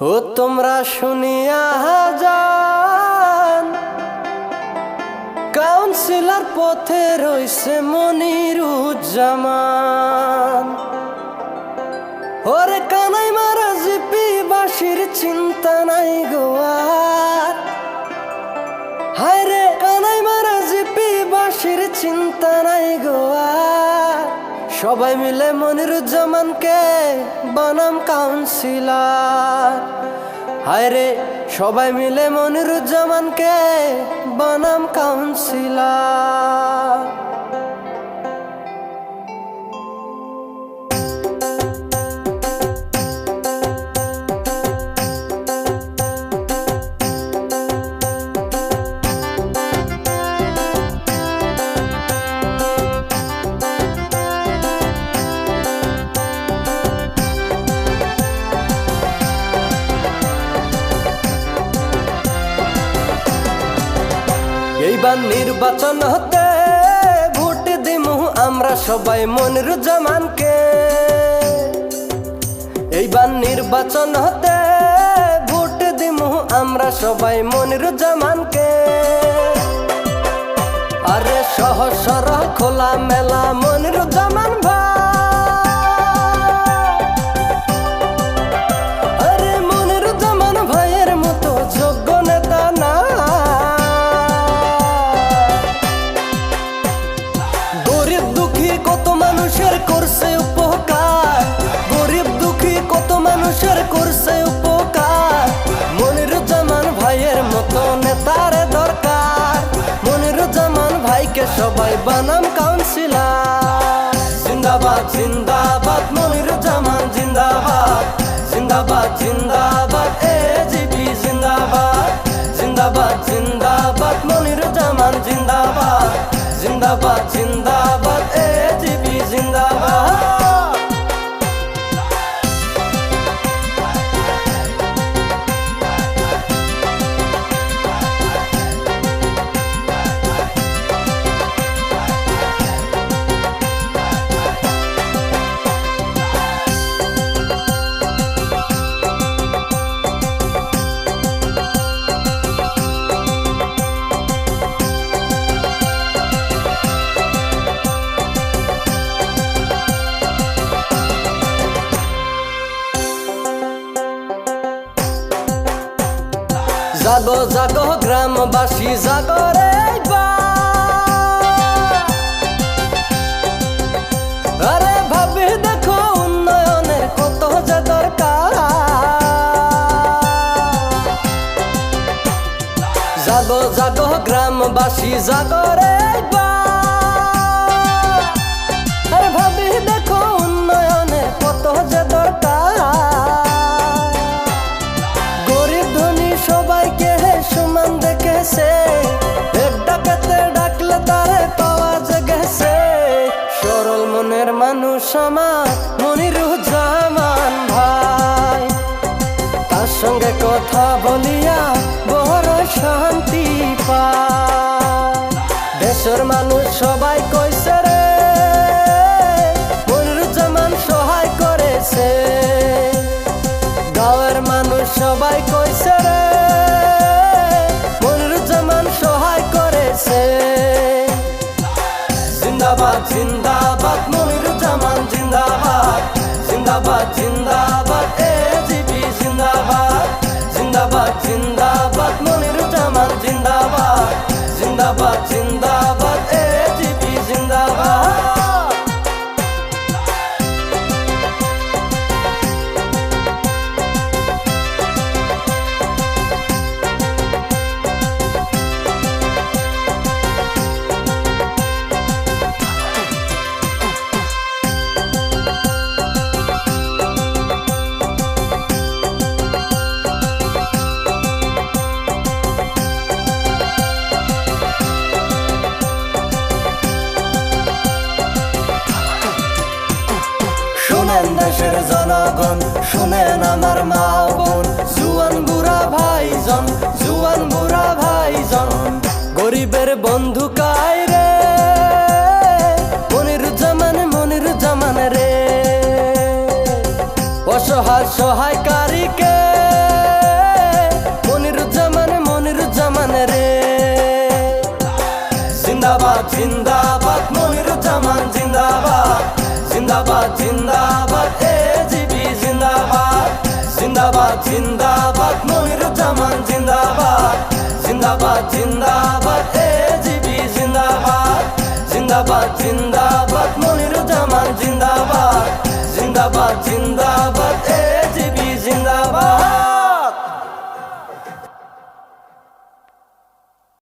ও তোমরা শুনিয়া যান, কাউন্সিলর পথে রইছে মনিরুজ্জামান। ওরে কানাই মারা জিপি বাসির চিন্তা নাই গোয়ার, হায় রে কানাই মারা জিপি বাসির চিন্তা নাই গোয়ার। সবাই মিলে মনিরুজ্জামানকে বানাম কাউন্সিলর, হায় রে সবাই মিলে মনিরুজ্জামানকে বানাম কাউন্সিলর। এইবার নির্বাচন হতে ভোট দিমু আমরা সবাই মনিরুজ্জামানকে। এইবার নির্বাচন হতে ভোট দিমু আমরা সবাই মনিরুজ্জামানকে। আরে সহজ সরল খোলা মেলা মনিরুজ্জামান ভাই, আরে মনিরুজ্জামান ভাইয়ের মতো যোগ্য নেতা না। গরিব দুঃখী কত মানুষের করছে উপকার, গরিব দুঃখী কত মানুষের করছে উপকার। মনিরুজ্জামান ভাইয়ের মতো নেতার দরকার, মনিরুজ্জামান ভাইকে সবাই বানাম কাউন্সিলর। জিন্দাবাদ জিন্দাবাদ মনিরুজ্জামান জিন্দাবাদ, জিন্দাবাদ জিন্দাবাদ এজিপি জিন্দাবাদ, জিন্দাবাদ জিন্দাবাদ মনিরুজ্জামান জিন্দাবাদ, জিন্দাবাদ জিন্দাবাদ এজিপি জিন্দাবাদ। জাগো জাগো গ্রামবাসী জাগো রে এবার, আরে ভাবে দেখো উন্নয়নের কত যে দরকার। জাগো জাগো গ্রামবাসী জাগো রে এবার, আরে ভাবে দেখো উন্নয়নের কত যে দরকার। সবাইকে সমান দেখেছে, এক ডাকাতে ডাকলে তারে পাওয়া গেছে। সরল মনের মানুষ আমার মনিরুজ্জামান ভাই, তার সঙ্গে কথা বলিয়া বড় শান্তি পায়। দেশের মানুষ সবাই কইছে রে মনিরুজ্জামান সহায় করেছে, গাঁয়ের মানুষ সবাই কইছে রে মনিরুজ্জামান সহায় করেছে। জিন্দাবাদ জিন্দাবাদ মনিরুজ্জামান জিন্দাবাদ, জিন্দাবাদ জিন্দাবাদ এজিপি জিন্দাবাদ, জিন্দাবাদ জিন্দাবাদ মনিরুজ্জামান জিন্দাবাদ, জিন্দাবাদ জিন্দাবাদ এজিপি জিন্দাবাদ। শুনেন দেশের জনগণ, শুনেন আমার মা বোন, জুয়ান বুড়া ভাইজন, জুয়ান বুড়া ভাইজন। গরিবের বন্ধু কাই রে মনিরুজ্জামান, মনিরুজ্জামান রে। অসহায় সহায়কারীকে জামান জিন্দাবাদ জিন্দাবাদ জিন্দাবাদ এজিবি জিন্দাবাদ জিন্দাবাদ জিন্দাবাদ মনিরুজ্জামান জিন্দাবাদ জিন্দাবাদ জিন্দাবাদ এজিবি জিন্দাবাদ জিন্দাবাদ জিন্দাবাদ মনিরুজ্জামান জিন্দাবাদ জিন্দাবাদ জিন্দাবাদ